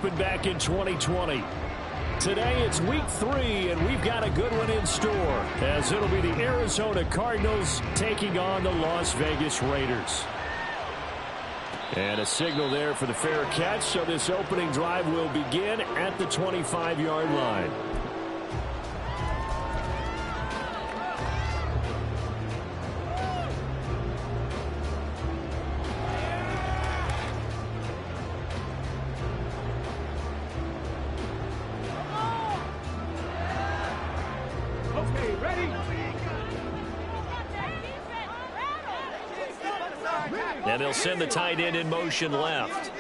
opened back in 2020. Today it's week 3, and we've got a good one in store, as it'll be the Arizona Cardinals taking on the Las Vegas Raiders. And a signal there for the fair catch, so this opening drive will begin at the 25-yard line. And they'll send the tight end in motion left.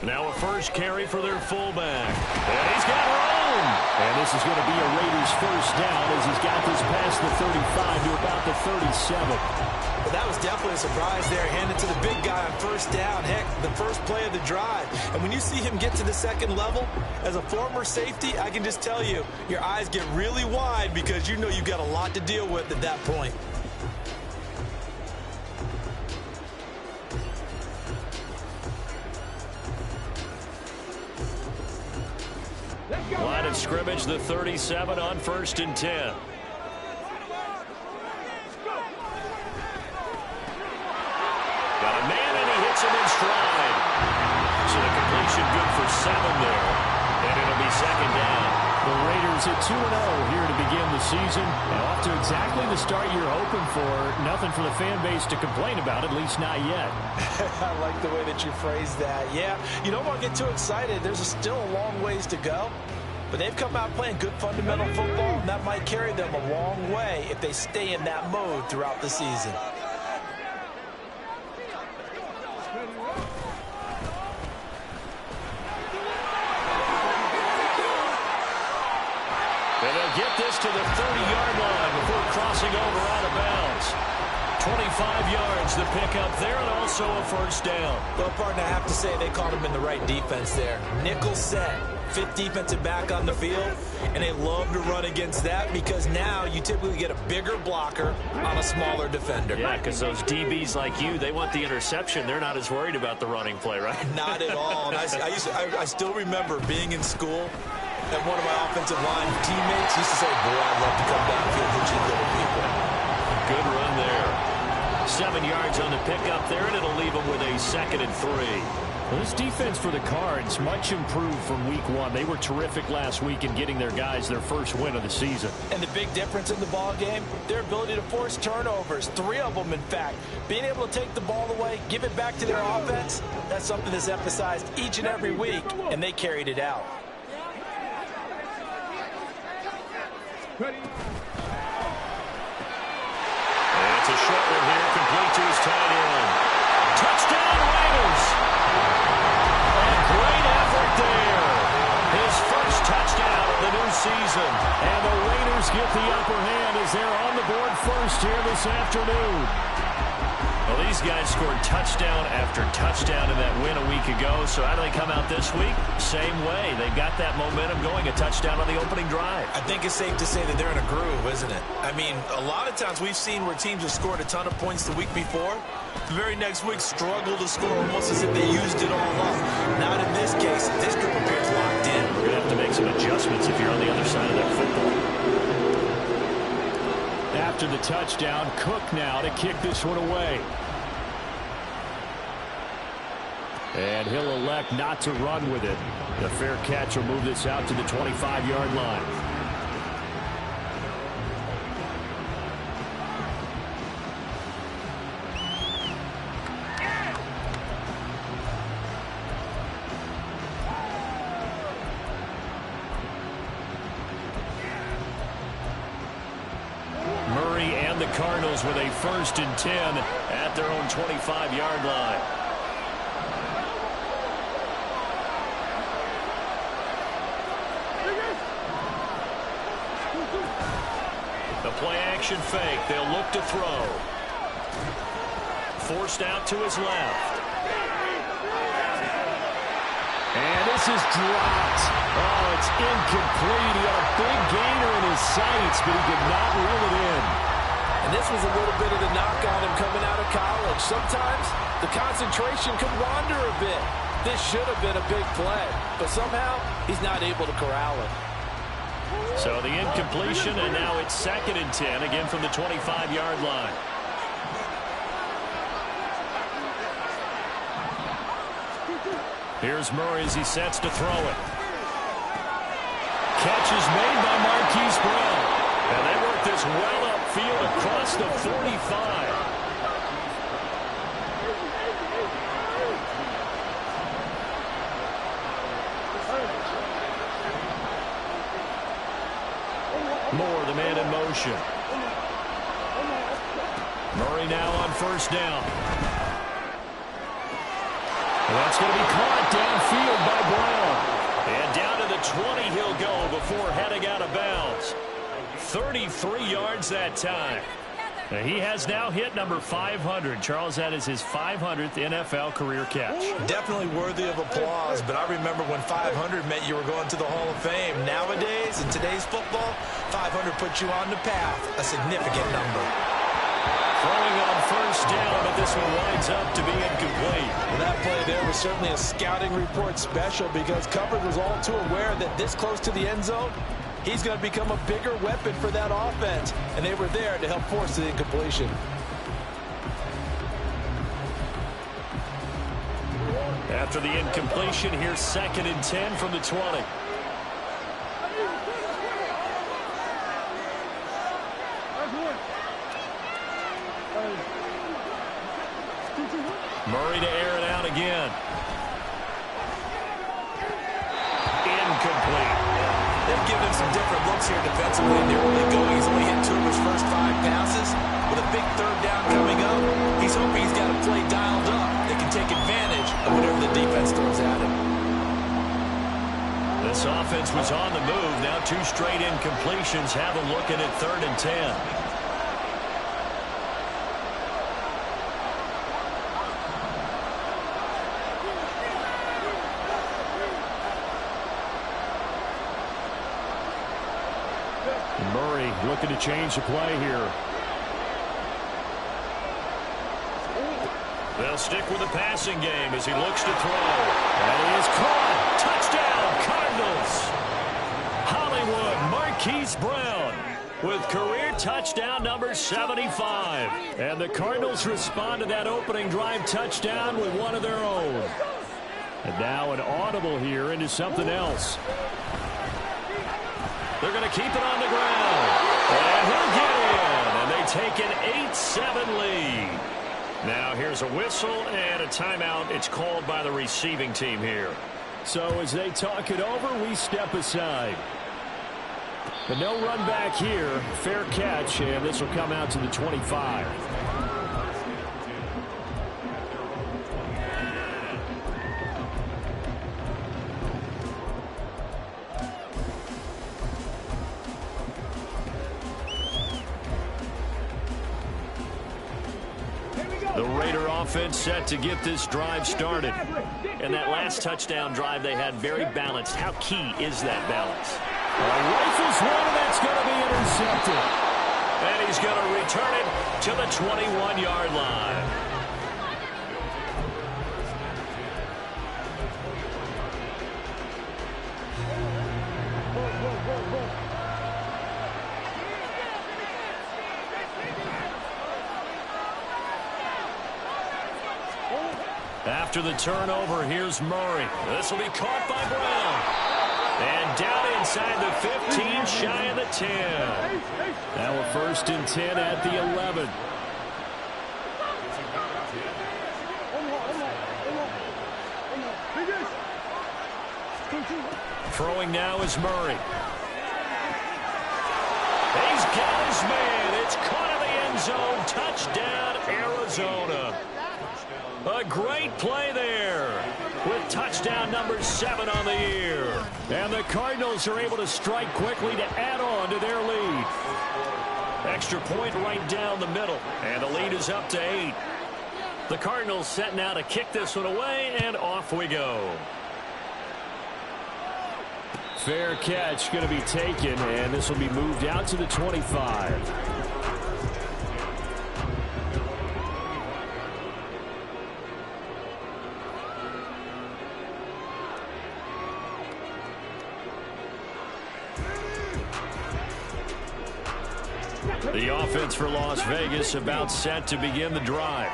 Now a first carry for their fullback. And he's got room. And this is going to be a Raiders first down as he's got this past the 35 to about the 37. Well, that was definitely a surprise there. Handed to the big guy on first down. Heck, the first play of the drive. And when you see him get to the second level, as a former safety, I can just tell you, your eyes get really wide because you know you've got a lot to deal with at that point. Line of scrimmage, the 37 on 1st and 10. Got a man, and he hits him in stride. So the completion good for 7 there. And it'll be second down. The Raiders at 2-0 here to begin the season. And off to exactly the start you're hoping for. Nothing for the fan base to complain about, at least not yet. I like the way that you phrased that. Yeah, you don't want to get too excited. There's still a long ways to go. But they've come out playing good fundamental football, and that might carry them a long way if they stay in that mode throughout the season. And they'll get this to the 30-yard line before crossing over out of bounds. 25 yards the pickup there, and also a first down. Well, partner, I have to say they caught him in the right defense there. Nickel set. 5th defensive back on the field, and they love to run against that because now you typically get a bigger blocker on a smaller defender. Yeah, because those DBs like you, they want the interception. They're not as worried about the running play, right? Not at all. And I still remember being in school, and one of my offensive line teammates used to say, boy, I'd love to come downfield with you little people. Good run there. 7 yards on the pickup there, and it'll leave them with a 2nd and 3. Well, this defense for the Cards, much improved from week 1. They were terrific last week in getting their guys their first win of the season. And the big difference in the ball game, their ability to force turnovers, 3 of them, in fact. Being able to take the ball away, give it back to their offense, that's something that's emphasized each and every week, and they carried it out. And it's a short one here, complete to his tight end. Touchdown, Raiders! Great effort there. His first touchdown of the new season. And the Raiders get the upper hand as they're on the board first here this afternoon. Well, these guys scored touchdown after touchdown in that win a week ago. So how do they come out this week? Same way. They got that momentum going, a touchdown on the opening drive. I think it's safe to say that they're in a groove, isn't it? I mean, a lot of times we've seen where teams have scored a ton of points the week before. The very next week struggle to score almost as if they used it all up. Not in this case. This group appears locked in. You're going to have to make some adjustments if you're on the other side of that football. After the touchdown, Cook now to kick this one away. And he'll elect not to run with it. The fair catch will move this out to the 25-yard line. Cardinals with a 1st and 10 at their own 25-yard line. The play action fake. They'll look to throw. Forced out to his left. And this is dropped. Oh, it's incomplete. He had a big gainer in his sights, but he did not reel it in. And this was a little bit of the knock on him coming out of college. Sometimes the concentration could wander a bit. This should have been a big play, but somehow he's not able to corral it. So the incompletion, and now it's 2nd and 10, again from the 25-yard line. Here's Murray as he sets to throw it. Catch is made by Marquise Brown. And they work this well upfield across the 45. Moore, the man in motion. Murray now on 1st down. And that's going to be caught downfield by Brown. And down to the 20 he'll go before heading out of bounds. 33 yards that time. He has now hit number 500. Charles, that is his 500th NFL career catch. Definitely worthy of applause, but I remember when 500 meant you were going to the Hall of Fame. Nowadays, in today's football, 500 puts you on the path, a significant number. Throwing on 1st down, but this one winds up to be incomplete. Well, that play there was certainly a scouting report special because coverage was all too aware that this close to the end zone, he's going to become a bigger weapon for that offense, and they were there to help force the incompletion. After the incompletion, here's 2nd and 10 from the 20. Murray to air it out again. Incomplete. They've given him some different looks here defensively in the early going. He's only hit 2 of his first 5 passes. With a big 3rd down coming up, he's hoping he's got a play dialed up that can take advantage of whatever the defense throws at him. This offense was on the move. Now 2 straight incompletions have them looking at 3rd and 10. Murray looking to change the play here. They'll stick with the passing game as he looks to throw. And he is caught. Touchdown, Cardinals. Hollywood Marquise Brown with career touchdown number 75. And the Cardinals respond to that opening drive touchdown with one of their own. And now an audible here into something else. They're going to keep it on the ground. And he'll get in. And they take an 8-7 lead. Now here's a whistle and a timeout. It's called by the receiving team here. So as they talk it over, we step aside. But no run back here. Fair catch, and this will come out to the 25. The Raider offense set to get this drive started. And that last touchdown drive they had very balanced. How key is that balance? Rifles one, and that's going to be intercepted. And he's going to return it to the 21-yard line. After the turnover, here's Murray. This will be caught by Brown. And down inside the 15, shy of the 10. Now a 1st and 10 at the 11. Throwing now is Murray. He's got his man. It's caught in the end zone. Touchdown, Arizona. A great play there with touchdown number 7 on the year. And the Cardinals are able to strike quickly to add on to their lead. Extra point right down the middle. And the lead is up to 8. The Cardinals set now to kick this one away, and off we go. Fair catch going to be taken, and this will be moved out to the 25. The offense for Las Vegas about set to begin the drive.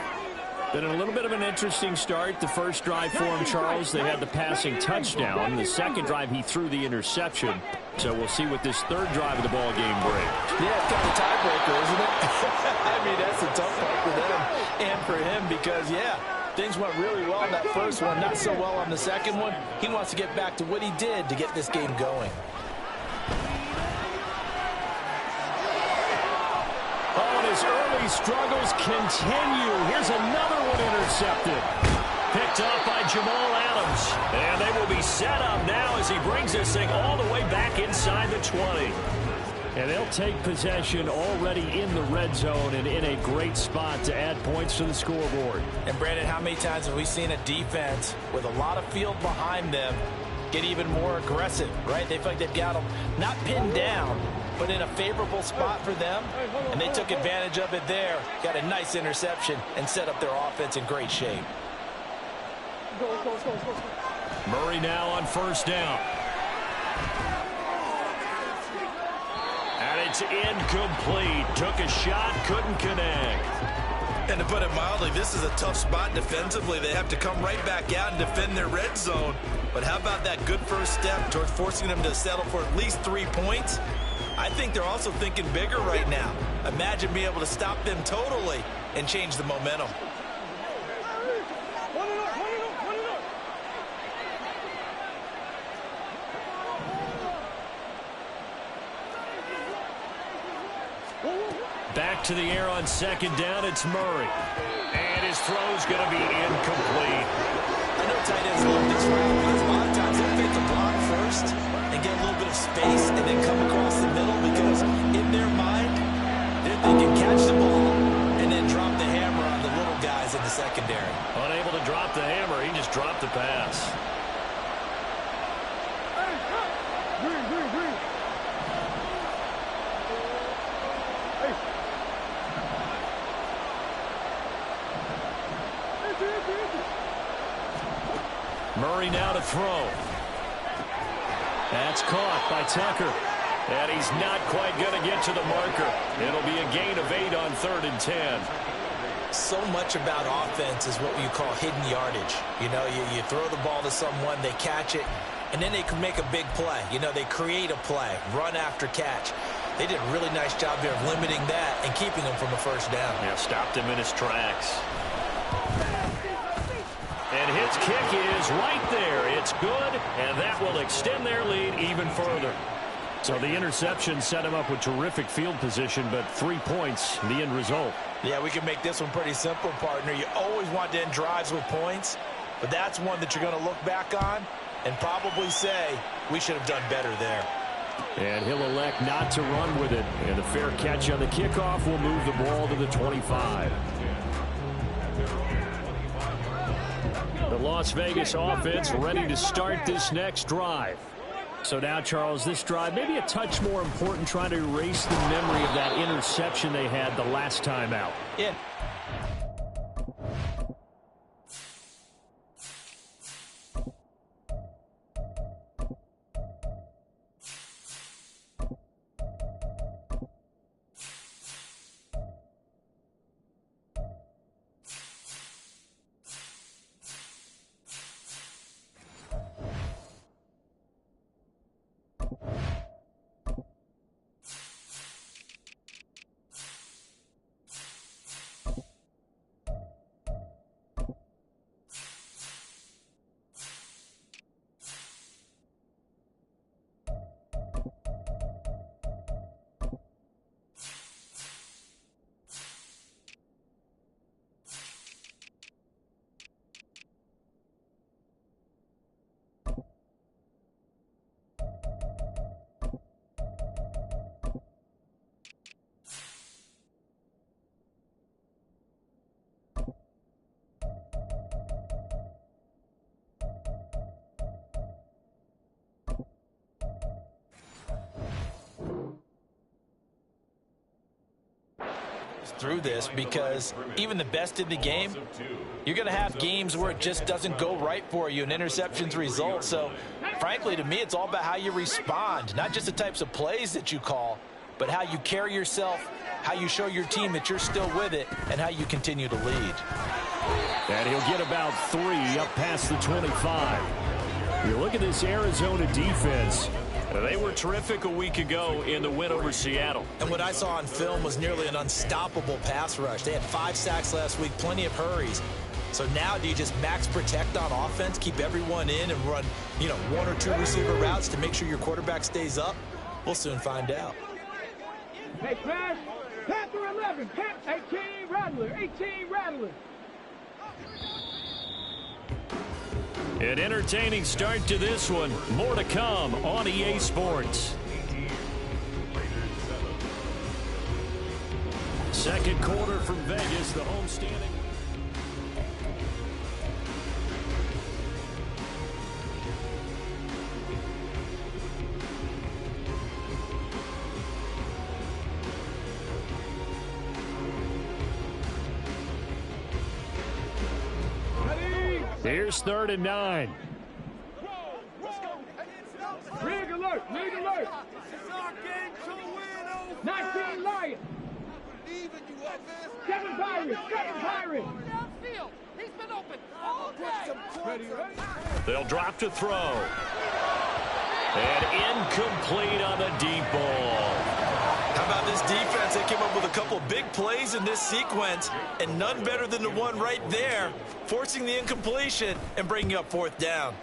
Been a little bit of an interesting start. The first drive for him, Charles, they had the passing touchdown. The second drive, he threw the interception. So we'll see what this third drive of the ball game brings. Yeah, it's kind of a tiebreaker, isn't it? I mean, that's the tough part for them and for him because, yeah, things went really well in that first one, not so well on the second one. He wants to get back to what he did to get this game going. Oh, and his early struggles continue. Here's another one intercepted. Picked up by Jamal Adams. And they will be set up now as he brings this thing all the way back inside the 20. And they'll take possession already in the red zone and in a great spot to add points to the scoreboard. And, Brandon, how many times have we seen a defense with a lot of field behind them get even more aggressive, right? They feel like they've got them not pinned down, but in a favorable spot for them, and they took advantage of it there. Got a nice interception and set up their offense in great shape. Murray now on first down. And it's incomplete. Took a shot, couldn't connect. And to put it mildly, this is a tough spot defensively. They have to come right back out and defend their red zone. But how about that good first step towards forcing them to settle for at least 3 points? I think they're also thinking bigger right now. Imagine being able to stop them totally and change the momentum. Back to the air on second down, it's Murray. And his throw's going to be incomplete. I know tight ends love this route because a lot of times they'll fake the block first and get a little bit of space and then come across the middle because in their mind, they're thinking catch the ball and then drop the hammer on the little guys in the secondary. Unable to drop the hammer, he just dropped the pass. Murray now to throw. That's caught by Tucker. And he's not quite going to get to the marker. It'll be a gain of 8 on 3rd and 10. So much about offense is what you call hidden yardage. You know, you throw the ball to someone, they catch it, and then they can make a big play. You know, they create a play, run after catch. They did a really nice job there of limiting that and keeping him from a first down. Yeah, stopped him in his tracks. And his kick is right there. It's good, and that will extend their lead even further. So the interception set him up with terrific field position, but 3 points, the end result. Yeah, we can make this one pretty simple, partner. You always want to end drives with points, but that's one that you're going to look back on and probably say, we should have done better there. And he'll elect not to run with it. And the fair catch on the kickoff will move the ball to the 25. The Las Vegas offense ready to start this next drive. So now, Charles, this drive maybe a touch more important, trying to erase the memory of that interception they had the last time out. Yeah. Through this, because even the best in the game, you're going to have games where it just doesn't go right for you and interceptions result. So frankly, to me, it's all about how you respond, not just the types of plays that you call, but how you carry yourself how you show your team that you're still with it, and how you continue to lead. And he'll get about 3 up past the 25. You look at this Arizona defense. They were terrific a week ago in the win over Seattle. And what I saw on film was nearly an unstoppable pass rush. They had 5 sacks last week, plenty of hurries. So now do you just max protect on offense, keep everyone in, and run, 1 or 2 receiver routes to make sure your quarterback stays up? We'll soon find out. Hey, Crash, Panther 11, 18 Rattler, 18 Rattler. An entertaining start to this one. More to come on EA Sports. Second quarter from Vegas, the home standing. Here's 3rd and 9. Rig alert, rig alert. 19 Lions. 7 Pirates, 7 Pirates. Downfield. He's been open all day. Ready, ready? They'll drop to throw. And incomplete on the deep ball. How about this defense? They came up with a couple big plays in this sequence, and none better than the one right there, forcing the incompletion and bringing up 4th down.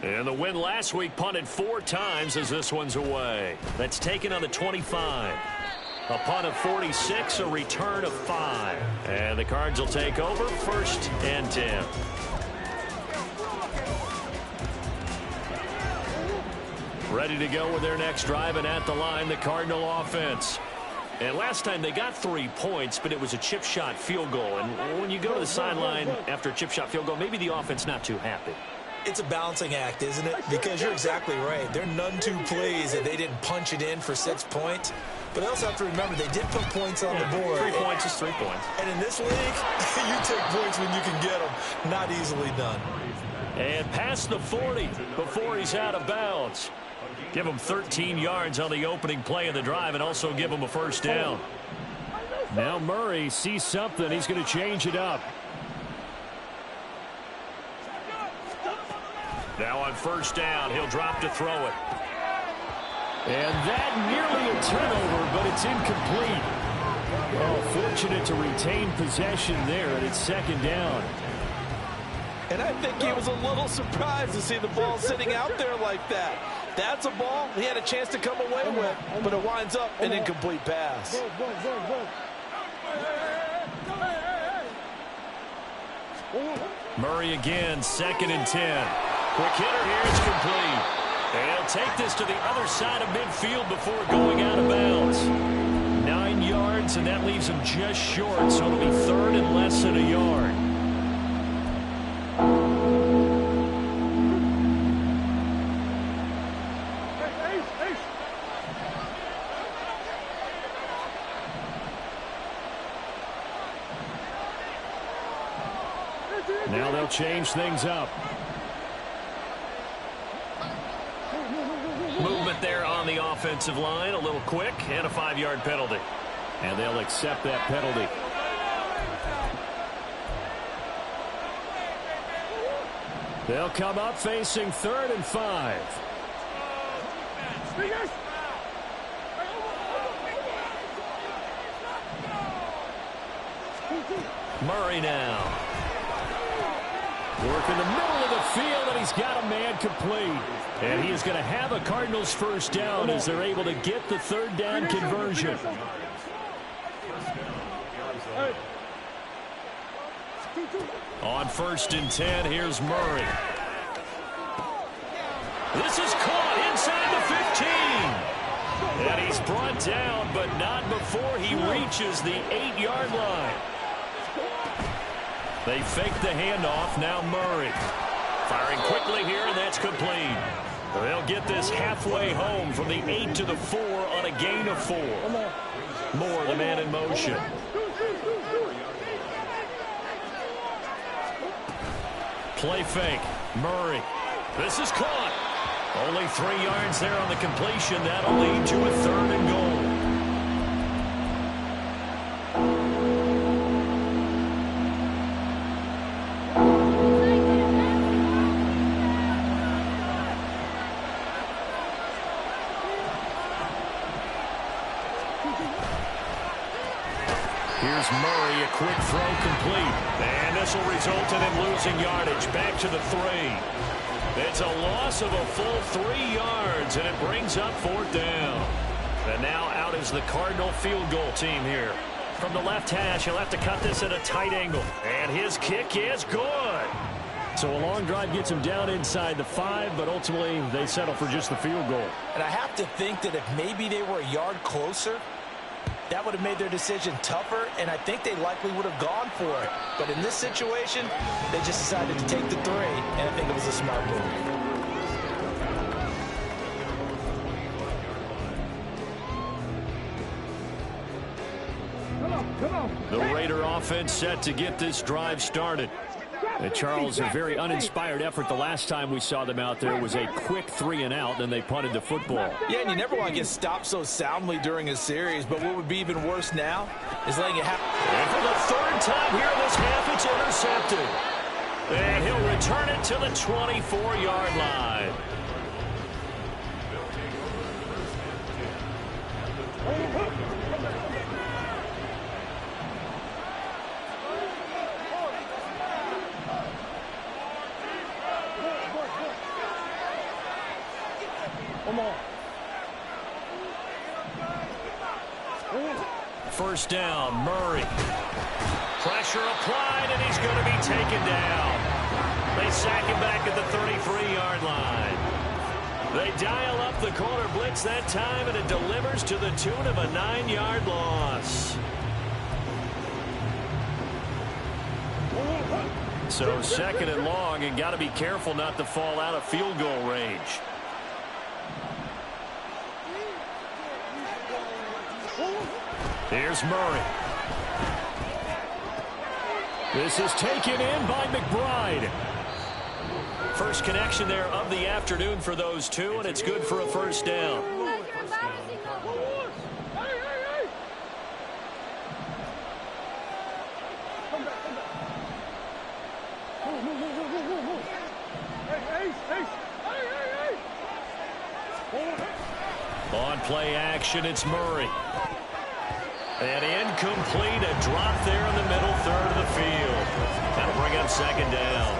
And the win last week punted 4 times as this one's away. That's taken on the 25. A punt of 46, a return of 5. And the Cards will take over 1st and 10. Ready to go with their next drive, and at the line, the Cardinal offense. And last time they got 3 points, but it was a chip shot field goal. And when you go to the sideline after a chip shot field goal, maybe the offense not too happy. It's a balancing act, isn't it? Because you're exactly right. They're none-two plays that they didn't punch it in for 6 points. But I also have to remember they did put points on the board. 3 points is 3 points. And in this league, you take points when you can get them. Not easily done. And past the 40 before he's out of bounds. Give him 13 yards on the opening play of the drive and also give him a 1st down. Now Murray sees something. He's going to change it up. Now on 1st down, he'll drop to throw it. And that nearly a turnover, but it's incomplete. Oh, fortunate to retain possession there, and it's 2nd down. And I think he was a little surprised to see the ball sitting out there like that. That's a ball he had a chance to come away with, but it winds up an incomplete pass. Murray again, 2nd and 10. Quick hitter here, it's complete. And he'll take this to the other side of midfield before going out of bounds. 9 yards, and that leaves him just short, so it'll be 3rd and less than a yard. Now they'll change things up. Movement there on the offensive line, a little quick, and a 5-yard penalty. And they'll accept that penalty. They'll come up facing 3rd and 5. Murray now. Work in the middle of the field, and he's got a man complete. And he is going to have a Cardinals 1st down as they're able to get the 3rd down conversion. On 1st and 10, here's Murray. This is caught inside the 15. And he's brought down, but not before he reaches the 8-yard line. They fake the handoff. Now Murray. Firing quickly here, and that's complete. They'll get this halfway home from the 8 to the 4 on a gain of 4. Moore, the man in motion. Play fake. Murray. This is caught. Only 3 yards there on the completion. That'll lead to a 3rd and goal. quick throw complete. And this will result in him losing yardage. Back to the 3. It's a loss of a full 3 yards, and it brings up 4th down. And now out is the Cardinal field goal team here. From the left hash, he'll have to cut this at a tight angle. And his kick is good. So a long drive gets him down inside the 5, but ultimately they settle for just the field goal. And I have to think that if maybe they were a yard closer, that would have made their decision tougher, and I think they likely would have gone for it. But in this situation, they just decided to take the 3, and I think it was a smart move. The Raider offense set to get this drive started. And Charles, a very uninspired effort the last time we saw them out there was a quick 3 and out, then they punted the football. Yeah, and you never want to get stopped so soundly during a series, but what would be even worse now is letting it happen. And for the 3rd time here in this half, it's intercepted. And he'll return it to the 24-yard line. First down, Murray. Pressure applied, and he's going to be taken down. They sack him back at the 33-yard line. They dial up the corner blitz that time, and it delivers to the tune of a 9-yard loss. So 2nd and long, and got to be careful not to fall out of field goal range. Here's Murray. This is taken in by McBride. First connection there of the afternoon for those two, and it's good for a first down. On play action, it's Murray. And incomplete, a drop there in the middle third of the field. That'll bring up 2nd down.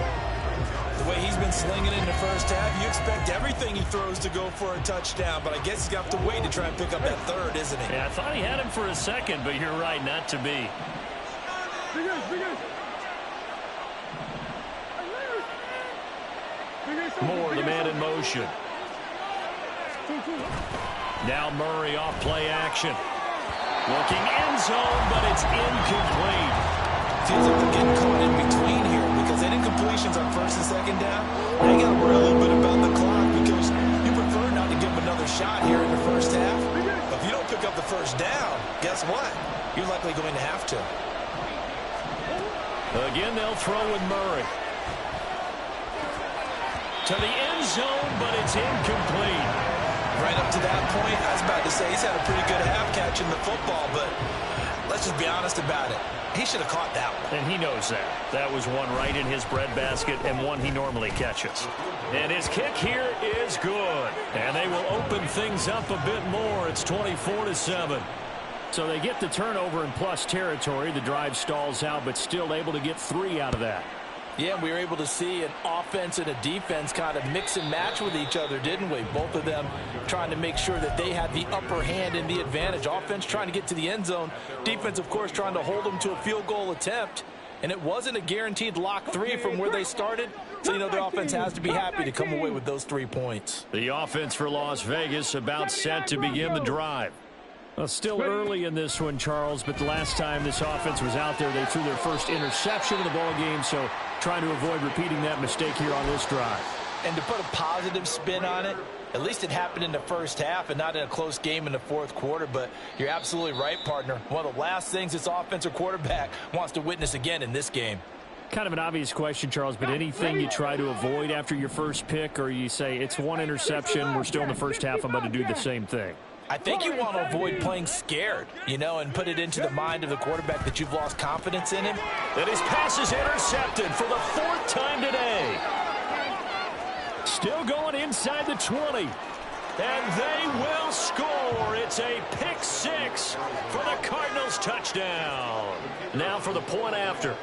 The way he's been slinging in the first half, you expect everything he throws to go for a touchdown, but I guess he's got to wait to try and pick up that 3rd, isn't he? Yeah, I thought he had him for a second, but you're right, not to be. Moore, the man in motion. Now Murray off play action. Looking end zone, but it's incomplete. Feels like they're getting caught in between here because that incompletions on 1st and 2nd down. Now you got to worry a little bit about the clock because you prefer not to give them another shot here in the first half. But if you don't pick up the 1st down, guess what? You're likely going to have to. Again, they'll throw with Murray. To the end zone, but it's incomplete. Right up to that point, I was about to say he's had a pretty good half catching the football, but let's just be honest about it. He should have caught that one. And he knows that. That was one right in his breadbasket and one he normally catches. And his kick here is good. And they will open things up a bit more. It's 24-7. So they get the turnover in plus territory. The drive stalls out, but still able to get 3 out of that. Yeah, we were able to see an offense and a defense kind of mix and match with each other, didn't we? Both of them trying to make sure that they had the upper hand and the advantage. Offense trying to get to the end zone. Defense, of course, trying to hold them to a field goal attempt. And it wasn't a guaranteed lock 3 from where they started. So, you know, the offense has to be happy to come away with those 3 points. The offense for Las Vegas about set to begin the drive. Well, still early in this one, Charles, but the last time this offense was out there, they threw their first interception of the ball game, so trying to avoid repeating that mistake here on this drive. And to put a positive spin on it, at least it happened in the first half and not in a close game in the 4th quarter, but you're absolutely right, partner. One of the last things this offensive quarterback wants to witness again in this game. Kind of an obvious question, Charles, but anything you try to avoid after your first pick, or you say it's one interception, we're still in the first half, I'm about to do the same thing? I think you want to avoid playing scared, you know, and put it into the mind of the quarterback that you've lost confidence in him. And his pass is intercepted for the 4th time today. Still going inside the 20. And they will score. It's a pick six for the Cardinals touchdown. Now for the point after.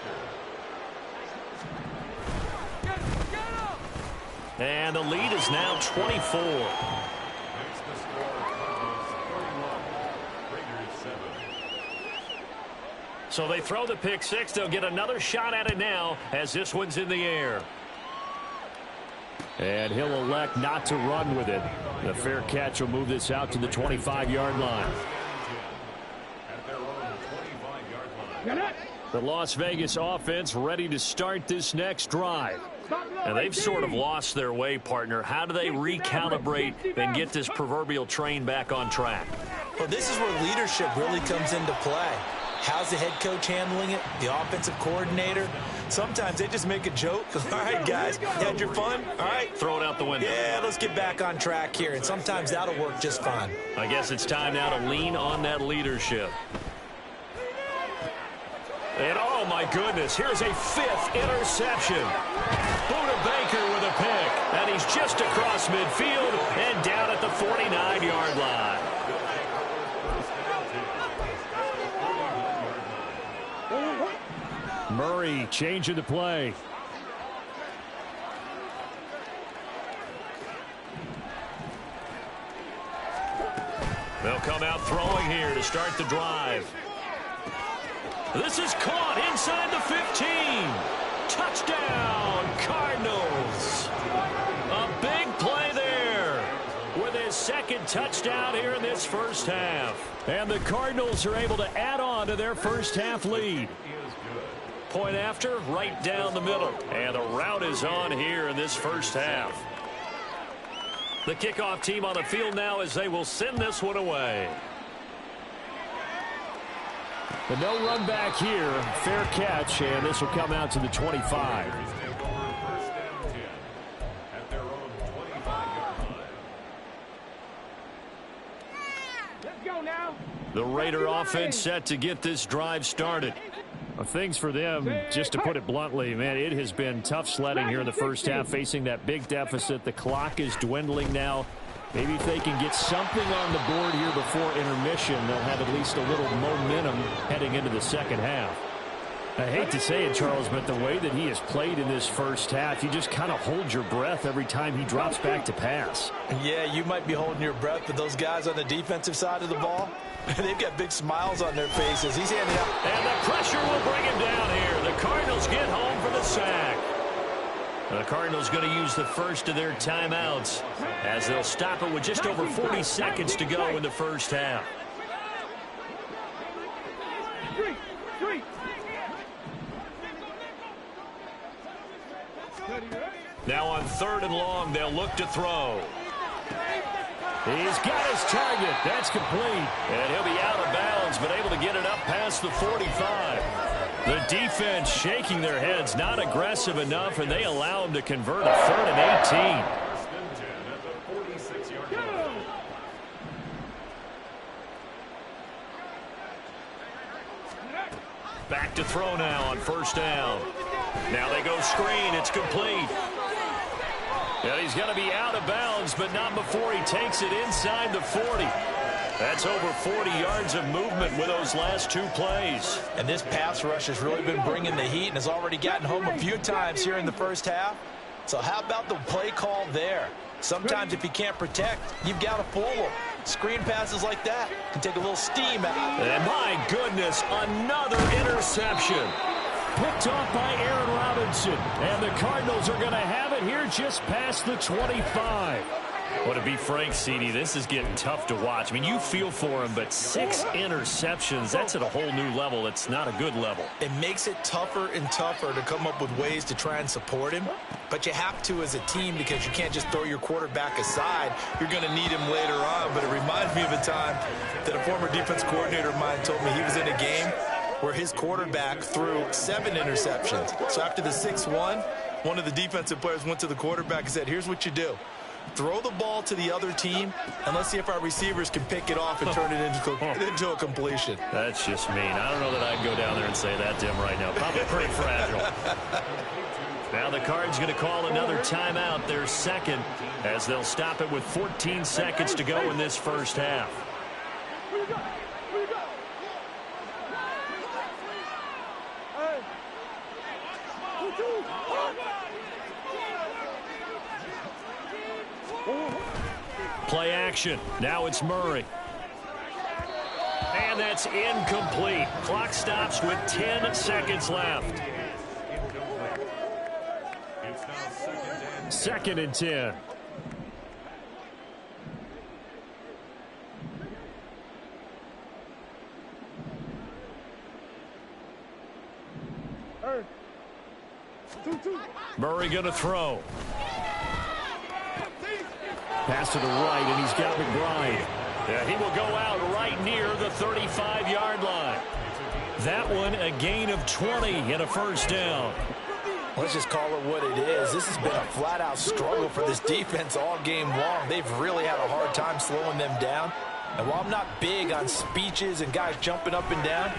And the lead is now 24. So they throw the pick six. They'll get another shot at it now as this one's in the air. And he'll elect not to run with it. The fair catch will move this out to the 25-yard line. The Las Vegas offense ready to start this next drive. And they've sort of lost their way, partner. How do they recalibrate and get this proverbial train back on track? Well, this is where leadership really comes into play. How's the head coach handling it? The offensive coordinator? Sometimes they just make a joke. All right, guys, you had your fun? All right. Throw it out the window. Yeah, let's get back on track here. And sometimes that'll work just fine. I guess it's time now to lean on that leadership. And, oh, my goodness, here's a fifth interception. Buda Baker with a pick. And he's just across midfield and down at the 49-yard line. Murray changing the play. They'll come out throwing here to start the drive. This is caught inside the 15. Touchdown, Cardinals. A big play there with his second touchdown here in this first half. And the Cardinals are able to add on to their first half lead. Point after, right down the middle. And the route is on here in this first half. The kickoff team on the field now as they will send this one away. The no run back here. Fair catch, and this will come out to the 25. Let's go now. The Raider offense set to get this drive started. Things for them, just to put it bluntly, man, it has been tough sledding here in the first half, facing that big deficit. The clock is dwindling now. Maybe if they can get something on the board here before intermission, they'll have at least a little momentum heading into the second half. I hate to say it, Charles, but the way that he has played in this first half, you just kind of hold your breath every time he drops back to pass. Yeah, you might be holding your breath, but those guys on the defensive side of the ball, they've got big smiles on their faces. He's handing out. And the pressure will bring him down here. The Cardinals get home for the sack. The Cardinals going to use the first of their timeouts as they'll stop it with just over 40 seconds to go in the first half. Now on 3rd and long, they'll look to throw. He's got his target. That's complete. And he'll be out of bounds, but able to get it up past the 45. The defense shaking their heads, not aggressive enough, and they allow him to convert a 3rd and 18. Back to throw now on 1st down. Now they go screen. It's complete. And he's going to be out of bounds, but not before he takes it inside the 40. That's over 40 yards of movement with those last 2 plays. And this pass rush has really been bringing the heat and has already gotten home a few times here in the first half. So how about the play call there? Sometimes if you can't protect, you've got to pull them. Screen passes like that can take a little steam out. And my goodness, another interception. Picked off by Aaron Robinson. And the Cardinals are going to have it here just past the 25. Well, to be frank, CD, this is getting tough to watch. I mean, you feel for him, but 6 interceptions, that's at a whole new level. It's not a good level. It makes it tougher and tougher to come up with ways to try and support him. But you have to as a team because you can't just throw your quarterback aside. You're going to need him later on. But it reminds me of a time that a former defense coordinator of mine told me he was in a game where his quarterback threw 7 interceptions. So after the 6-1, one of the defensive players went to the quarterback and said, here's what you do. Throw the ball to the other team, and let's see if our receivers can pick it off and turn it into a completion. That's just mean. I don't know that I'd go down there and say that to him right now. Probably pretty fragile. Now the Cards going to call another timeout, their second, as they'll stop it with 14 seconds to go in this first half. Play action. Now it's Murray. And that's incomplete. Clock stops with 10 seconds left. Second and 10. Murray going to throw. Pass to the right, and he's got McBride. Yeah, he will go out right near the 35-yard line. That one a gain of 20 and a first down. Let's just call it what it is. This has been a flat-out struggle for this defense all game long. They've really had a hard time slowing them down. And while I'm not big on speeches and guys jumping up and down,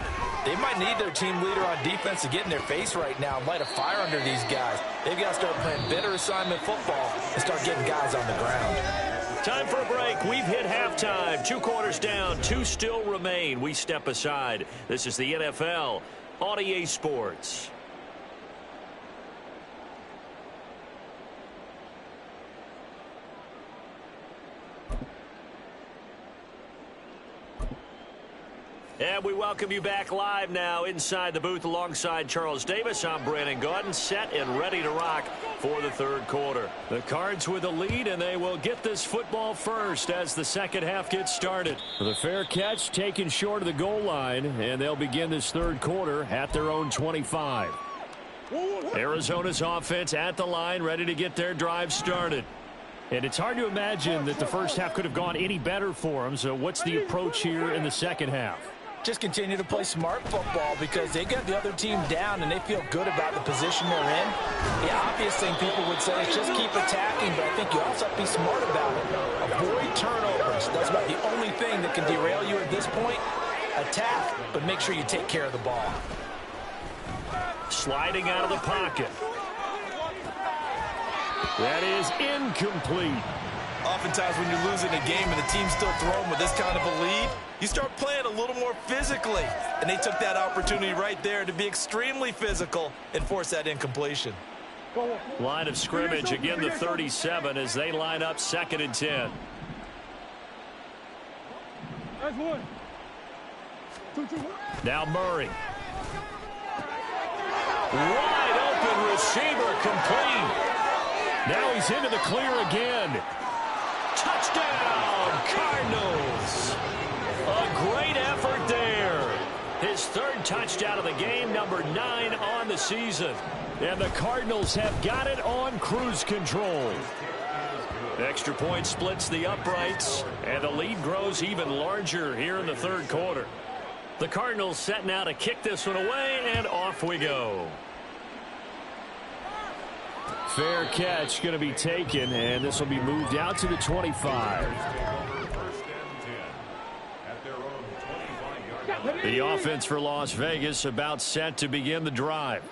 they might need their team leader on defense to get in their face right now and light a fire under these guys. They've got to start playing better assignment football and start getting guys on the ground. Time for a break. We've hit halftime. 2 quarters down. 2 still remain. We step aside. This is the NFL on EA Sports. And we welcome you back live now inside the booth alongside Charles Davis. I'm Brandon Gaudin, set and ready to rock for the third quarter. The Cards with the lead, and they will get this football first as the second half gets started. The fair catch taken short of the goal line, and they'll begin this third quarter at their own 25. Arizona's offense at the line, ready to get their drive started. And it's hard to imagine that the first half could have gone any better for them. So what's the approach here in the second half? Just continue to play smart football because they got the other team down and they feel good about the position they're in. The obvious thing people would say is just keep attacking, but I think you also have to be smart about it. Avoid turnovers. That's about the only thing that can derail you at this point. Attack, but make sure you take care of the ball. Sliding out of the pocket. That is incomplete. Oftentimes when you're losing a game and the team's still throwing with this kind of a lead, you start playing a little more physically. And they took that opportunity right there to be extremely physical and force that incompletion. Line of scrimmage, again the 37 as they line up second and 10. Now Murray. Wide open receiver, complete. Now he's into the clear again. Touchdown, Cardinals. A great effort there. His third touchdown of the game, number 9 on the season. And the Cardinals have got it on cruise control. Extra point splits the uprights, and the lead grows even larger here in the third quarter. The Cardinals setting out to kick this one away, and off we go. Fair catch going to be taken, and this will be moved out to the 25. The offense for Las Vegas about set to begin the drive.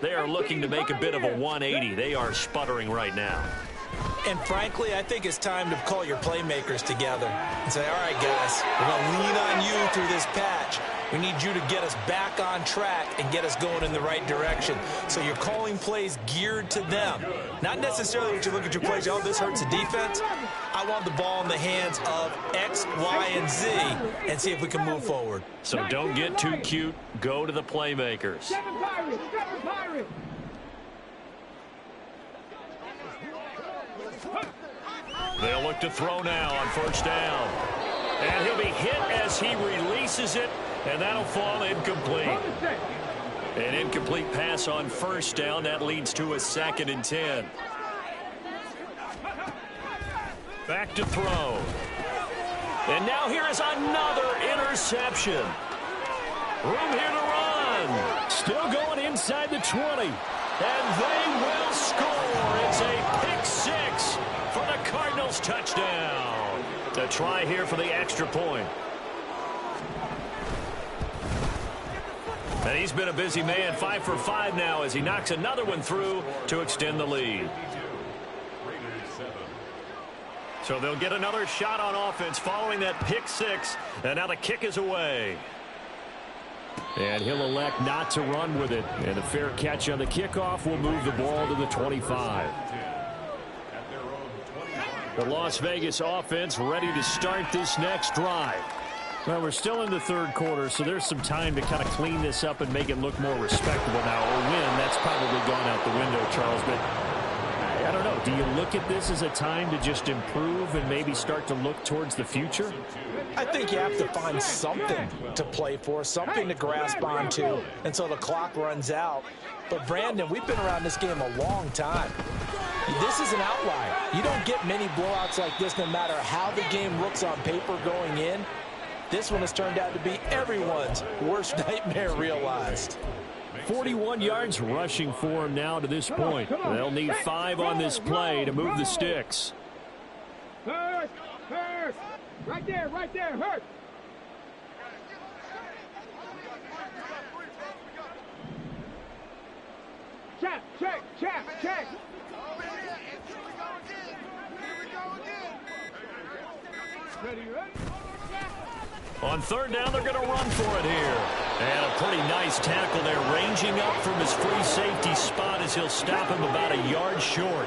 They are looking to make a bit of a 180. They are sputtering right now. And frankly, I think it's time to call your playmakers together and say, all right, guys, we're going to lean on you through this patch. We need you to get us back on track and get us going in the right direction. So you're calling plays geared to them. Not necessarily when you look at your plays, oh, this hurts the defense. I want the ball in the hands of X, Y, and Z and see if we can move forward. So don't get too cute. Go to the playmakers. They'll look to throw now on first down. And he'll be hit as he releases it, and that'll fall incomplete. An incomplete pass on first down. That leads to a second and 10. Back to throw. And now here is another interception. Room here to run. Still going inside the 20. And they will score. It's a pick six for the Cardinals touchdown. A try here for the extra point. And he's been a busy man, 5 for 5 now as he knocks another one through to extend the lead. So they'll get another shot on offense following that pick six. And now the kick is away. And he'll elect not to run with it. And a fair catch on the kickoff will move the ball to the 25. The Las Vegas offense ready to start this next drive. Well, we're still in the third quarter, so there's some time to kind of clean this up and make it look more respectable now. A win, that's probably gone out the window, Charles. But I don't know. Do you look at this as a time to just improve and maybe start to look towards the future? I think you have to find something to play for, something to grasp onto until the clock runs out. But, Brandon, we've been around this game a long time. This is an outlier. You don't get many blowouts like this no matter how the game looks on paper going in. This one has turned out to be everyone's worst nightmare realized. 41 yards rushing for him now to this point. They'll need 5 on this play to move the sticks. Hurt! Right there, hurt! Check! Ready? On third down, they're going to run for it here. And a pretty nice tackle there, ranging up from his free safety spot as he'll stop him about a yard short.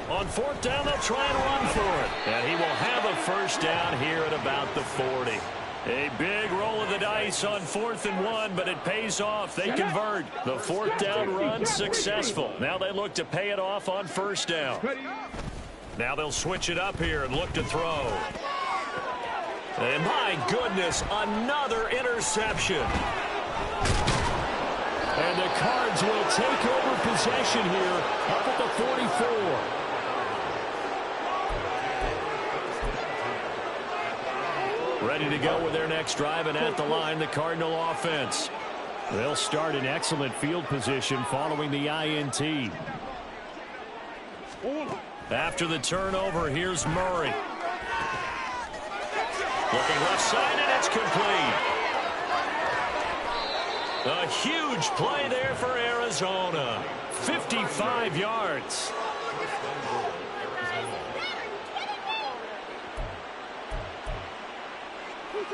On fourth down, they'll try and run for it. And he will have a first down here at about the 40. A big roll of the dice on 4th and 1, but it pays off. They convert. The fourth down run successful. Now they look to pay it off on first down. Now they'll switch it up here and look to throw. And my goodness, another interception. And the Cards will take over possession here up at the 44. Ready to go with their next drive, and at the line, the Cardinal offense. They'll start in excellent field position following the INT. After the turnover, here's Murray. Looking left side, and it's complete. A huge play there for Arizona. 55 yards.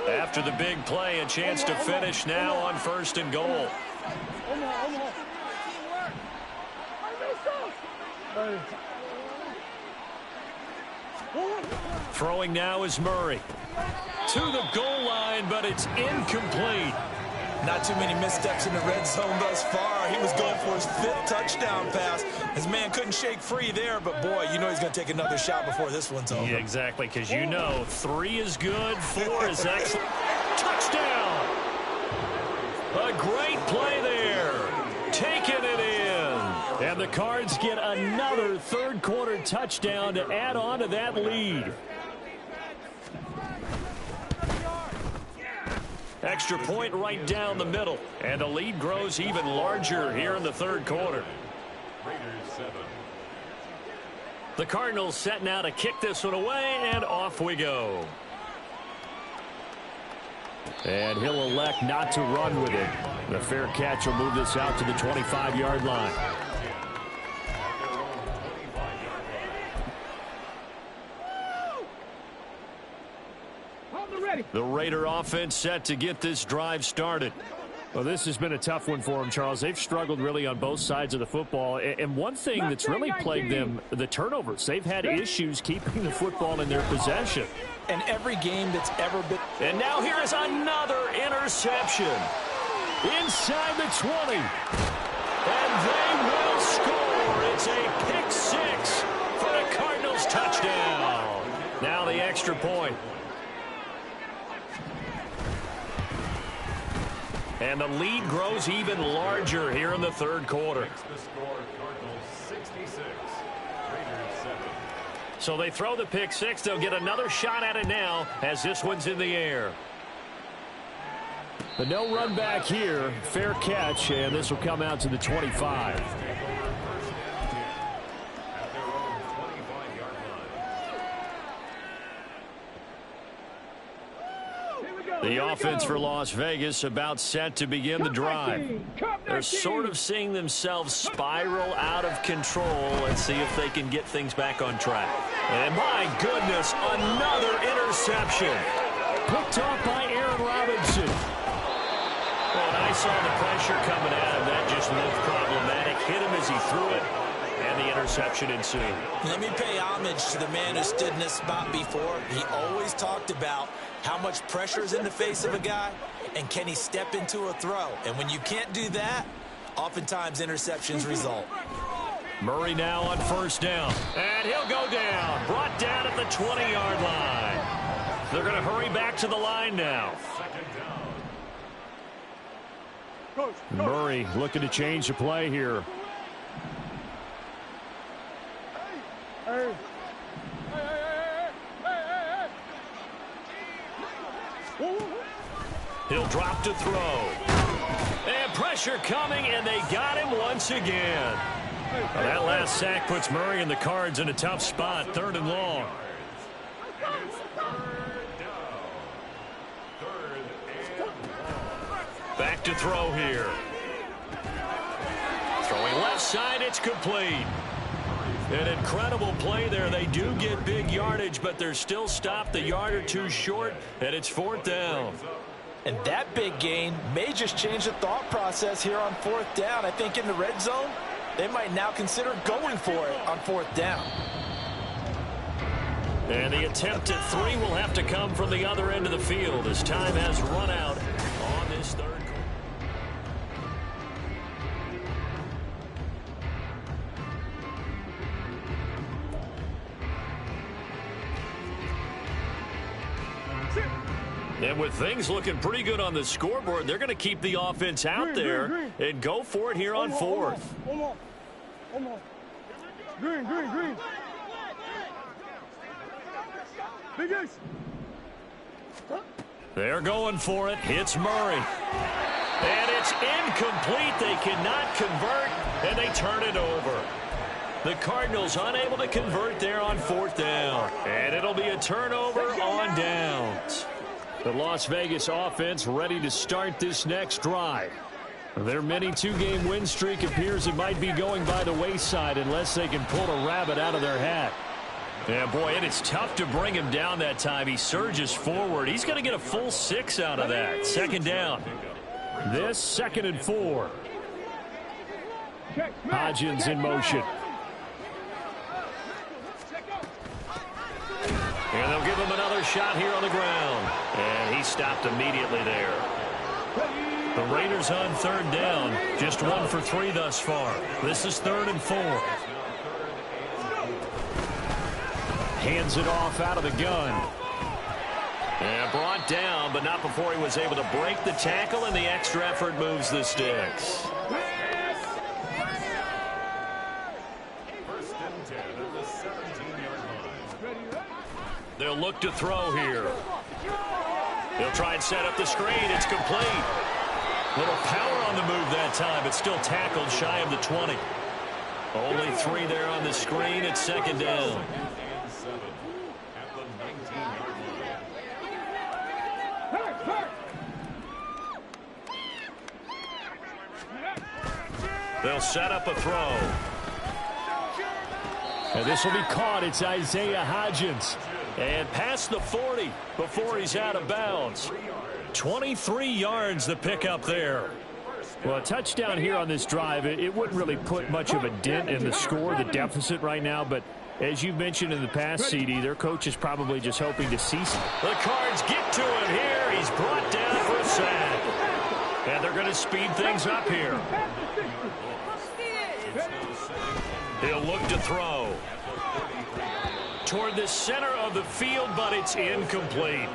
After the big play, a chance to finish now on 1st and goal. Throwing now is Murray. To the goal line, but it's incomplete. Not too many missteps in the red zone thus far. He was going for his 5th touchdown pass. His man couldn't shake free there, but boy, you know he's going to take another shot before this one's over. Yeah, exactly, because you know 3 is good, 4 is excellent. Touchdown! A great play there. Taking it in. And the Cards get another third-quarter touchdown to add on to that lead. Extra point right down the middle. And the lead grows even larger here in the third quarter. The Cardinals set now to kick this one away, and off we go. And he'll elect not to run with it. The fair catch will move this out to the 25-yard line. The Raider offense set to get this drive started. Well, this has been a tough one for them, Charles. They've struggled really on both sides of the football. And one thing that's really plagued them, the turnovers. They've had issues keeping the football in their possession. And every game that's ever been... And now here is another interception. Inside the 20. And they will score. It's a pick six for the Cardinals touchdown. Now the extra point. And the lead grows even larger here in the third quarter. So they throw the pick six. They'll get another shot at it now as this one's in the air. But no run back here. Fair catch, and this will come out to the 25. The offense for Las Vegas about set to begin the drive. They're sort of seeing themselves spiral out of control. Let's see if they can get things back on track. And my goodness, another interception. Picked off by Aaron Robinson. Well, and I saw the pressure coming at him. That just looked problematic. Hit him as he threw it. And the interception ensued. Let me pay homage to the man who stood in this spot before. He always talked about how much pressure is in the face of a guy, and can he step into a throw. And when you can't do that, oftentimes interceptions result. Murray now on first down. And he'll go down. Brought down at the 20-yard line. They're going to hurry back to the line now. Murray looking to change the play here. He'll drop to throw. And pressure coming, and they got him once again. Well, that last sack puts Murray and the Cards in a tough spot, 3rd and long. Back to throw here. Throwing left side, it's complete. An incredible play there. They do get big yardage, but they're still stopped a yard or two short, and it's 4th down. And that big gain may just change the thought process here on 4th down. I think in the red zone, they might now consider going for it on 4th down. And the attempt at 3 will have to come from the other end of the field as time has run out on this 3rd quarter. And with things looking pretty good on the scoreboard, they're going to keep the offense out there and go for it here on 4th. Green. Big Ace. They're going for it. Hits Murray. And it's incomplete. They cannot convert, and they turn it over. The Cardinals unable to convert there on 4th down. And it'll be a turnover on downs. The Las Vegas offense ready to start this next drive. Their mini 2-game win streak appears it might be going by the wayside unless they can pull a rabbit out of their hat. Yeah, boy, and it's tough to bring him down that time. He surges forward. He's going to get a full 6 out of that. 2nd down. This 2nd and 4. Hodgins in motion. And they'll give him another shot here on the ground. And he stopped immediately there. The Raiders on 3rd down. Just 1 for 3 thus far. This is 3rd and 4. Hands it off out of the gun. And brought down, but not before he was able to break the tackle, and the extra effort moves the sticks. They'll look to throw here. They'll try and set up the screen. It's complete. Little power on the move that time, but still tackled shy of the 20. Only 3 there on the screen. It's 2nd down. They'll set up a throw. And this will be caught. It's Isaiah Hodgins. And past the 40 before he's out of bounds. 23 yards the pickup there. Well, a touchdown here on this drive, it wouldn't really put much of a dent in the score, the deficit right now. But as you've mentioned in the past, CD, their coach is probably just hoping to see some. The Cards get to him here. He's brought down for a sack. And they're going to speed things up here. He'll look to throw. Toward the center of the field, but it's incomplete.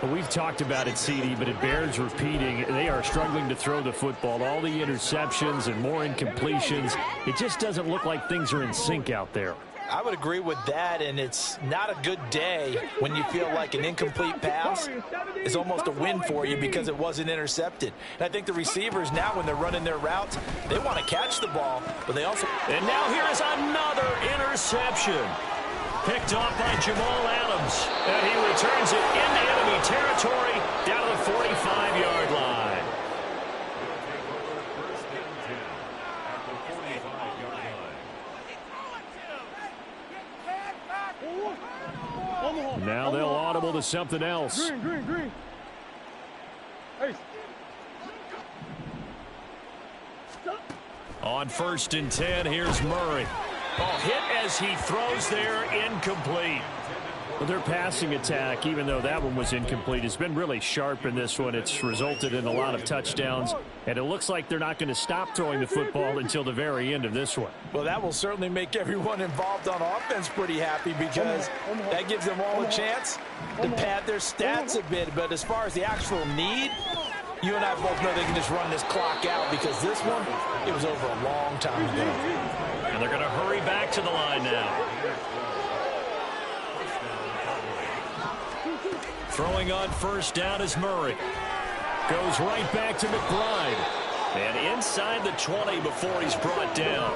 Well, we've talked about it, CD, but it bears repeating. They are struggling to throw the football. All the interceptions and more incompletions. It just doesn't look like things are in sync out there. I would agree with that, and it's not a good day when you feel like an incomplete pass is almost a win for you because it wasn't intercepted. And I think the receivers now, when they're running their routes, they want to catch the ball, but they also... And now here is another interception. picked off by Jamal Adams. And he returns it into enemy territory down to the 45-yard line. Now they'll audible to something else. Green. Hey. On 1st and 10, here's Murray. Oh, hit as he throws there, incomplete. Well, their passing attack, even though that one was incomplete, has been really sharp in this one. It's resulted in a lot of touchdowns, and it looks like they're not going to stop throwing the football until the very end of this one. Well, that will certainly make everyone involved on offense pretty happy because that gives them all a chance to pad their stats a bit. But as far as the actual need, you and I both know they can just run this clock out because this one, it was over a long time ago. And they're going to hurry back to the line now. Throwing on 1st down is Murray. Goes right back to McBride. And inside the 20 before he's brought down.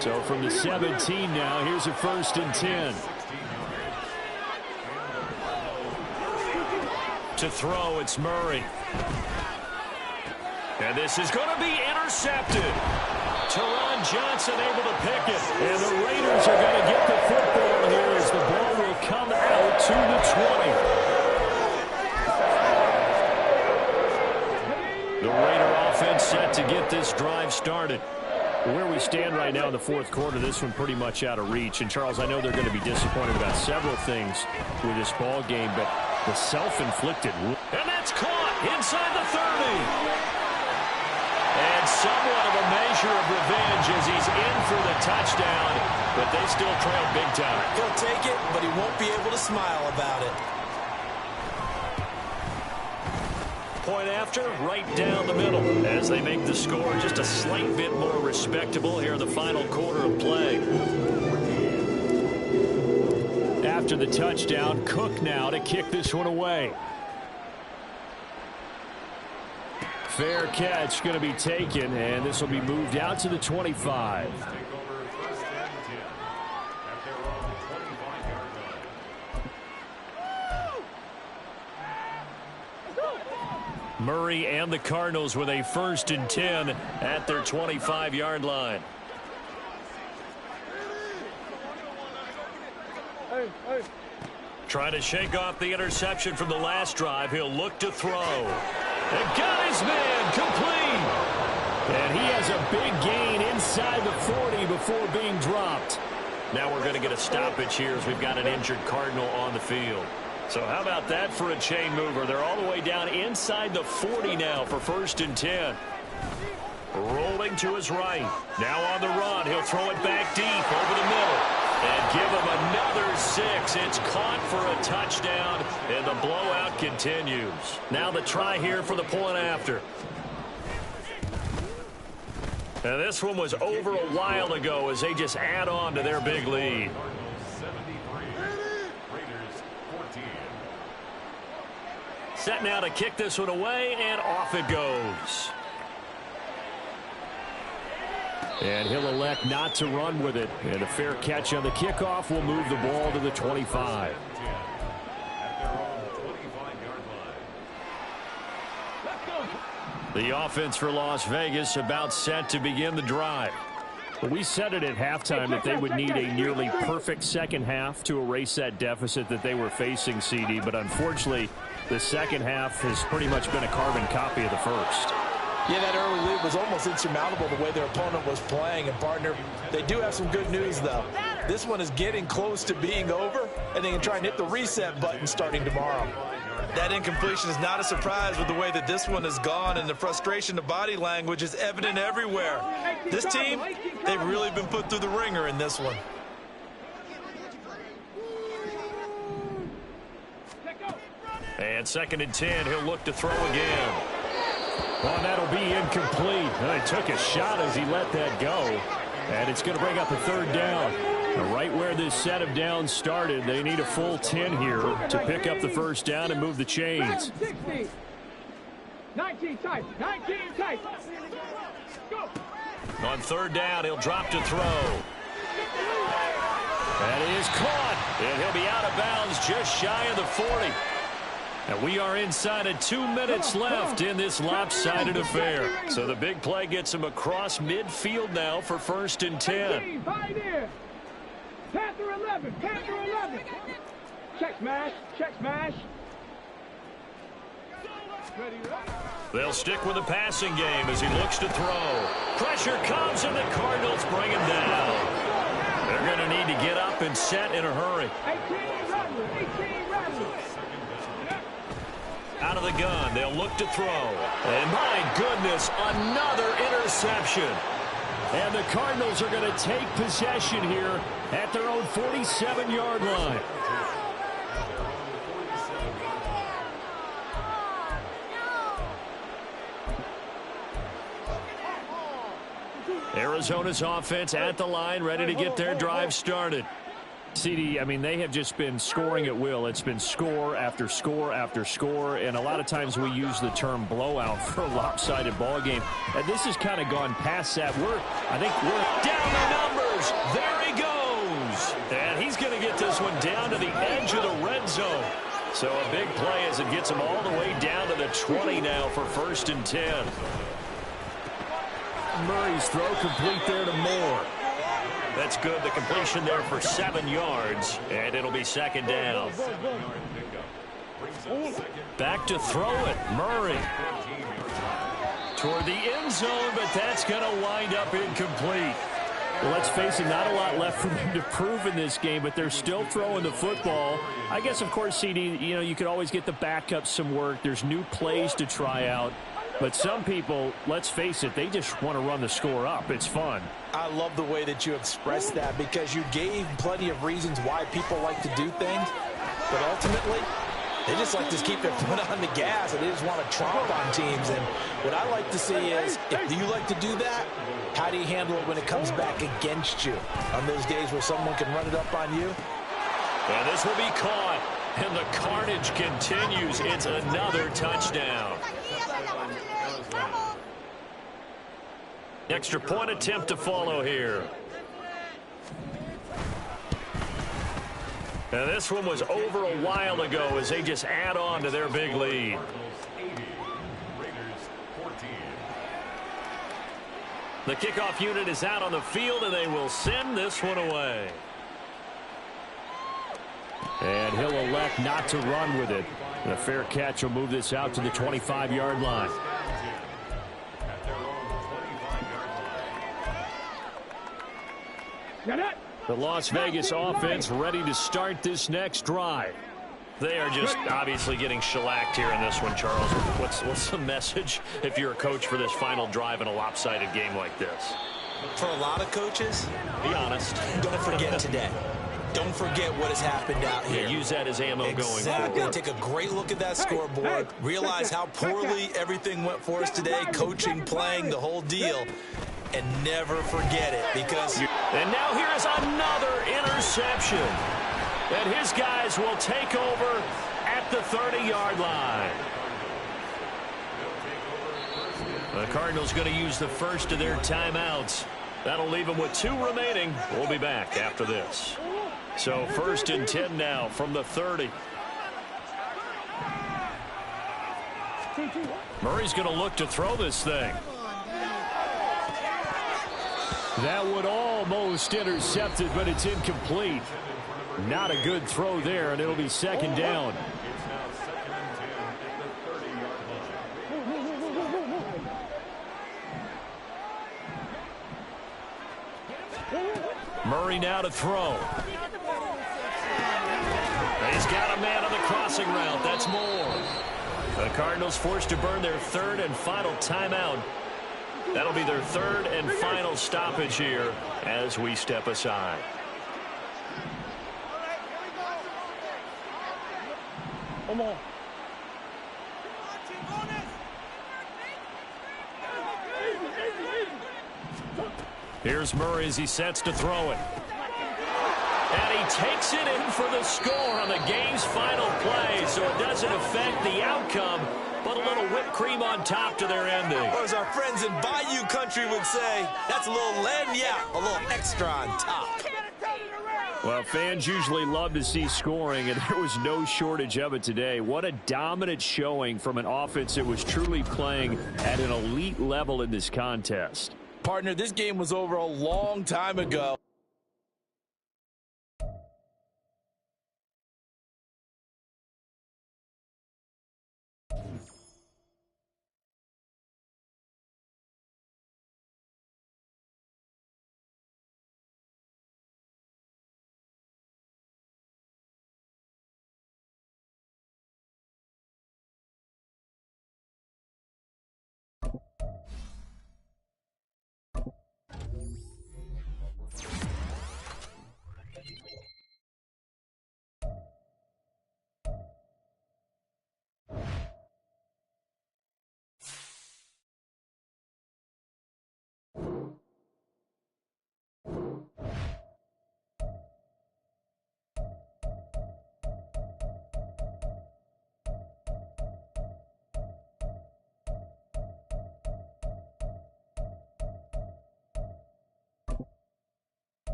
So from the 17 now, here's a 1st and 10. To throw, it's Murray. And this is going to be intercepted. Teron Johnson able to pick it. And the Raiders are going to get the football here as the ball will come out to the 20. The Raider offense set to get this drive started. Where we stand right now in the 4th quarter, this one pretty much out of reach. And, Charles, I know they're going to be disappointed about several things with this ball game, but the self-inflicted. And that's caught inside the 30. And somewhat of a measure of revenge as he's in for the touchdown, but they still trail big time. He'll take it, but he won't be able to smile about it. Point after, right down the middle as they make the score just a slight bit more respectable here in the final quarter of play. After the touchdown, Cook now to kick this one away. Fair catch going to be taken, and this will be moved out to the 25. Murray and the Cardinals with a 1st and 10 at their 25-yard line. Trying to shake off the interception from the last drive. He'll look to throw. And got his man complete. And he has a big gain inside the 40 before being dropped. Now we're going to get a stoppage here as we've got an injured Cardinal on the field. So how about that for a chain mover? They're all the way down inside the 40 now for 1st and 10. Rolling to his right. Now on the run. He'll throw it back deep over the middle. And give him another 6. It's caught for a touchdown, and the blowout continues. Now the try here for the point after. And this one was over a while ago as they just add on to their big lead. Set now to kick this one away, and off it goes. And he'll elect not to run with it. And a fair catch on the kickoff will move the ball to the 25. The offense for Las Vegas about set to begin the drive. We said it at halftime that they would need a nearly perfect second half to erase that deficit that they were facing, CD. But unfortunately, the second half has pretty much been a carbon copy of the first. Yeah, that early lead was almost insurmountable the way their opponent was playing. And, partner, they do have some good news, though. This one is getting close to being over, and they can try and hit the reset button starting tomorrow. That incompletion is not a surprise with the way that this one has gone, and the frustration, the body language is evident everywhere. This team, they've really been put through the ringer in this one. And 2nd and 10, he'll look to throw again. Well, that'll be incomplete. He took a shot as he let that go. And it's going to bring up a 3rd down. Right where this set of downs started, they need a full 10 here to pick up the 1st down and move the chains. 19 tight. 19 tight. Go. On 3rd down, he'll drop to throw. That is caught. And he'll be out of bounds just shy of the 40. And we are inside of 2 minutes left in this lopsided affair. So the big play gets him across midfield now for 1st and 10. Panther 11, Panther 11. Check smash, check smash. They'll stick with the passing game as he looks to throw. Pressure comes and the Cardinals bring him down. They're going to need to get up and set in a hurry. 18 Rattler. Out of the gun, they'll look to throw. And my goodness, another interception. And the Cardinals are going to take possession here at their own 47-yard line. Arizona's offense at the line, ready to get their drive started. CD, I mean, they have just been scoring at will. It's been score after score after score, and a lot of times we use the term blowout for a lopsided ball game. And this has kind of gone past that. I think we're down the numbers. There he goes. And he's going to get this one down to the edge of the red zone. So a big play as it gets him all the way down to the 20 now for 1st and 10. Murray's throw complete there to Moore. That's good. The completion there for 7 yards, and it'll be 2nd down. Back to throw it. Murray toward the end zone, but that's going to wind up incomplete. Well, let's face it, not a lot left for them to prove in this game, but they're still throwing the football. I guess, of course, CD, you could always get the backup some work. There's new plays to try out. But some people, let's face it, they just want to run the score up. It's fun. I love the way that you expressed that because you gave plenty of reasons why people like to do things. But ultimately, they just like to keep their foot on the gas and they just want to tromp on teams. And what I like to see is, if you like to do that, how do you handle it when it comes back against you on those days where someone can run it up on you? And this will be caught. And the carnage continues. It's another touchdown. Extra point attempt to follow here. And this one was over a while ago as they just add on to their big lead. The kickoff unit is out on the field, and they will send this one away. And he'll elect not to run with it. And a fair catch will move this out to the 25-yard line. The Las Vegas offense ready to start this next drive. They are just obviously getting shellacked here in this one, Charles. What's the message if you're a coach for this final drive in a lopsided game like this? For a lot of coaches, be honest. Don't forget today. Don't forget what has happened out here. Yeah, use that as ammo going forward. Exactly. Take a great look at that scoreboard. Realize how poorly everything went for us today. Coaching, playing, the whole deal. And never forget it because... And now here is another interception. And his guys will take over at the 30-yard line. The Cardinals going to use the first of their timeouts. That'll leave them with 2 remaining. We'll be back after this. So 1st and 10 now from the 30. Murray's going to look to throw this thing. That would almost intercepted, but it's incomplete. Not a good throw there, and it'll be 2nd down. Murray now to throw. He's got a man on the crossing route. That's Moore. The Cardinals forced to burn their 3rd and final timeout. That'll be their 3rd and final stoppage here as we step aside. Come on. Here's Murray as he sets to throw it. And he takes it in for the score on the game's final play, so it doesn't affect the outcome, but a little whipped cream on top to their ending. Or as our friends in Bayou Country would say, that's a little lagniappe, a little extra on top. Well, fans usually love to see scoring, and there was no shortage of it today. What a dominant showing from an offense that was truly playing at an elite level in this contest. Partner, this game was over a long time ago.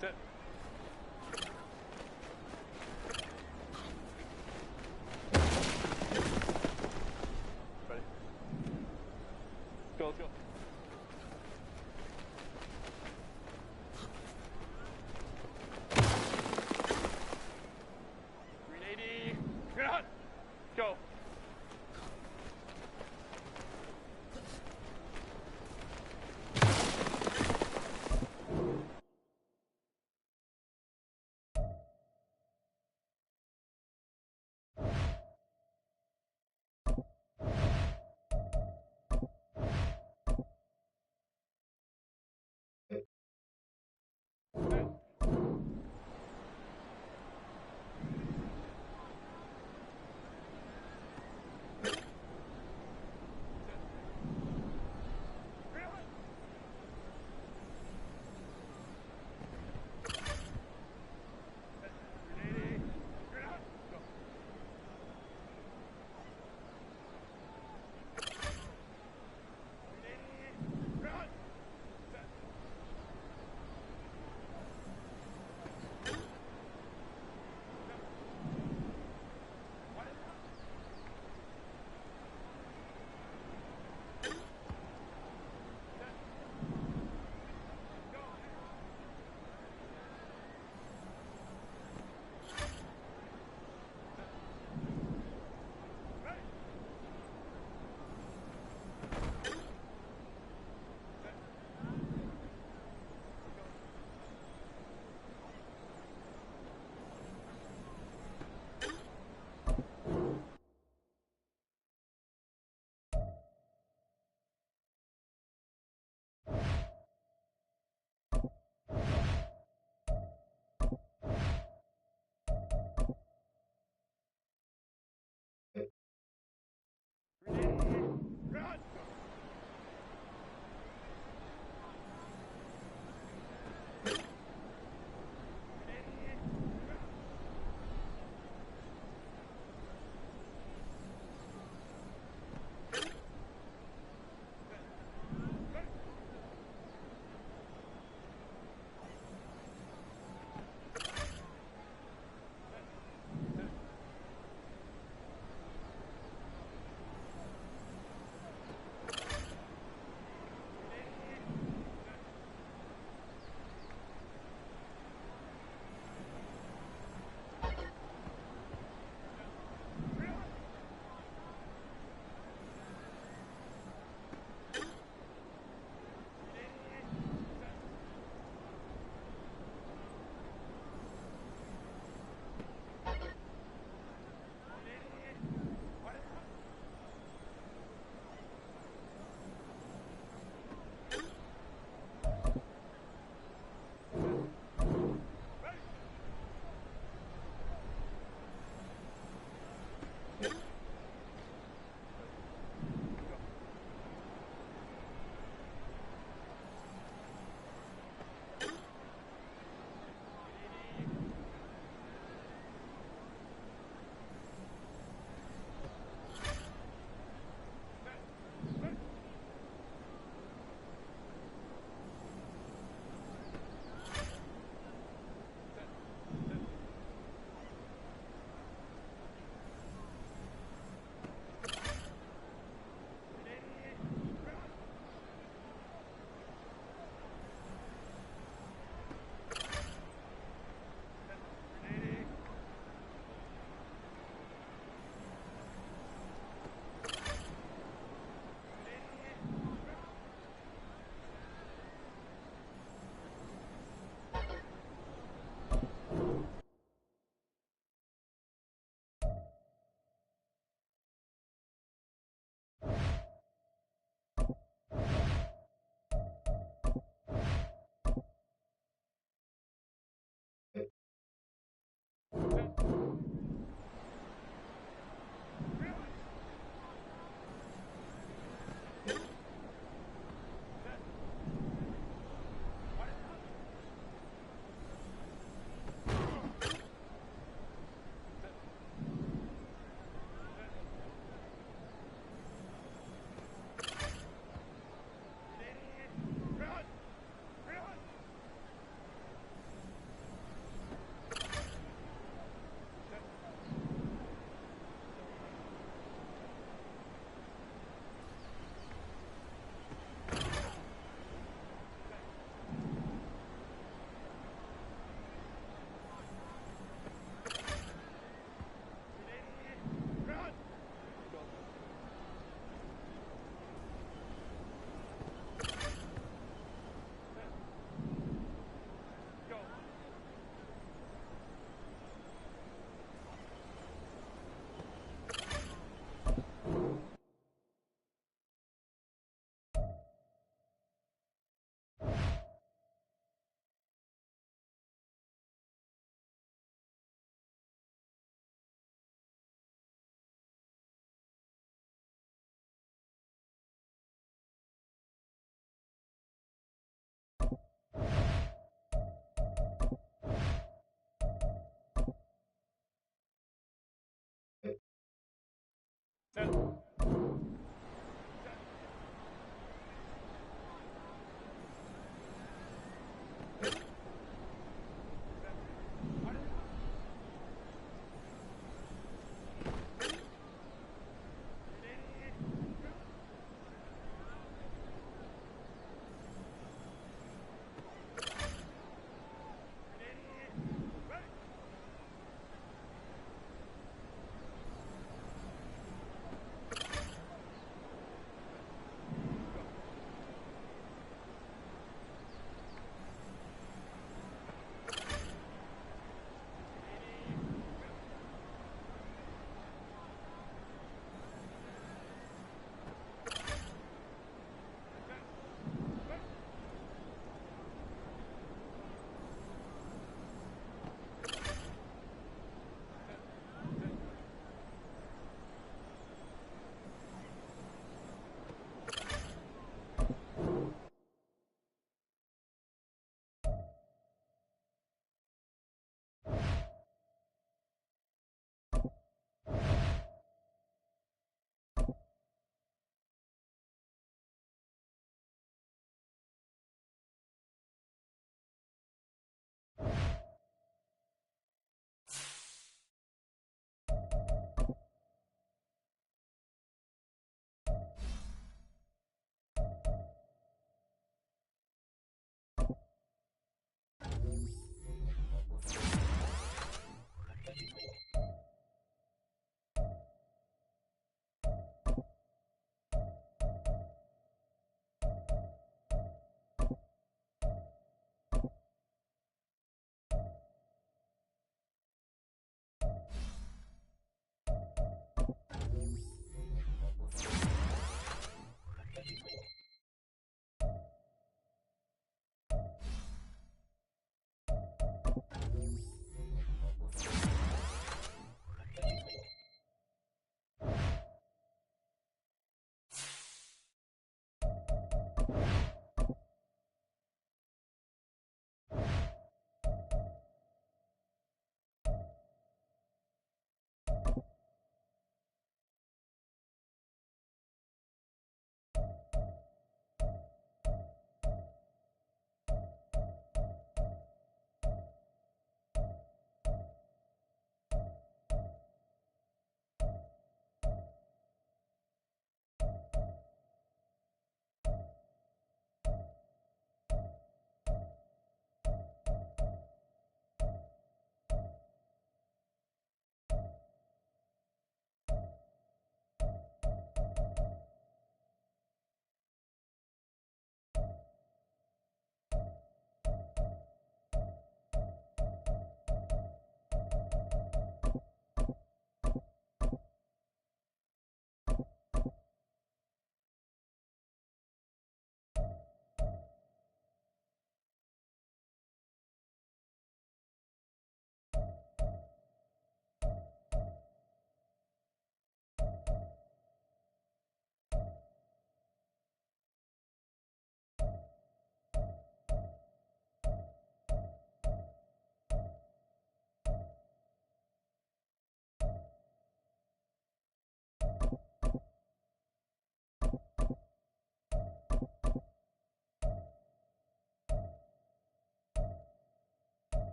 Sit. Ready? Go, let's go. 380. You're not. Go.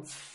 out.